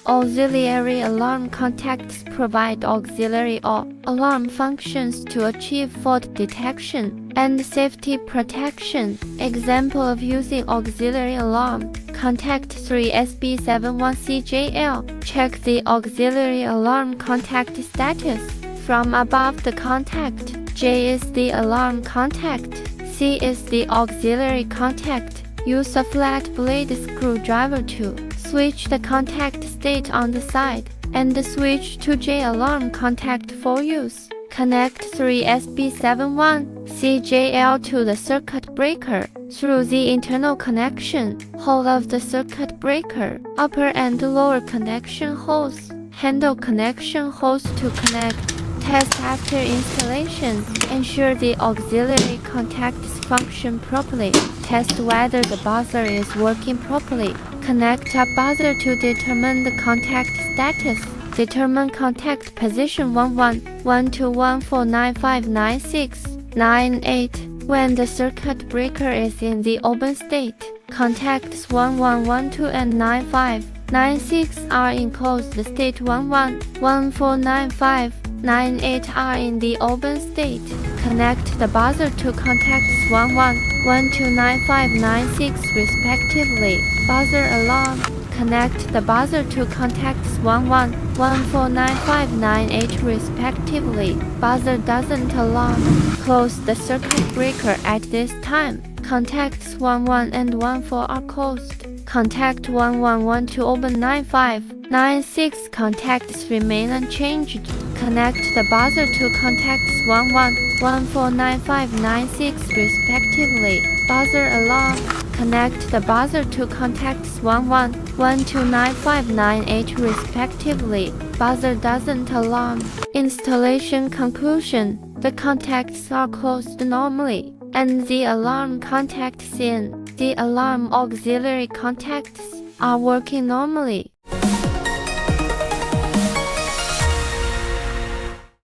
Auxiliary alarm contacts provide auxiliary or alarm functions to achieve fault detection and safety protection. Example of using auxiliary alarm. Contact 3SB71CJL. Check the auxiliary alarm contact status. From above the contact, J is the alarm contact, C is the auxiliary contact. Use a flat blade screwdriver to switch the contact state on the side, and switch to J alarm contact for use. Connect 3SB71CJL to the circuit breaker through the internal connection hole of the circuit breaker. Upper and lower connection holes. Handle connection holes to connect. Test after installation. Ensure the auxiliary contacts function properly. Test whether the buzzer is working properly. Connect a buzzer to determine the contact status. Determine contact position 111214959698. When the circuit breaker is in the open state, contacts 1112 and 9596 are in closed state. 11149598 are in the open state. Connect the buzzer to contacts 11129596 respectively. Buzzer alarm. Connect the buzzer to contacts 11149598 respectively. Buzzer doesn't alarm. Close the circuit breaker at this time. Contacts 11 and 14 are closed. Contact 1112 to open. 9596 contacts remain unchanged. Connect the buzzer to contacts 11149596 respectively. Buzzer alarm. Connect the buzzer to contacts 11129598 respectively. Buzzer doesn't alarm. Installation conclusion. The contacts are closed normally, and the alarm contacts in the alarm auxiliary contacts are working normally.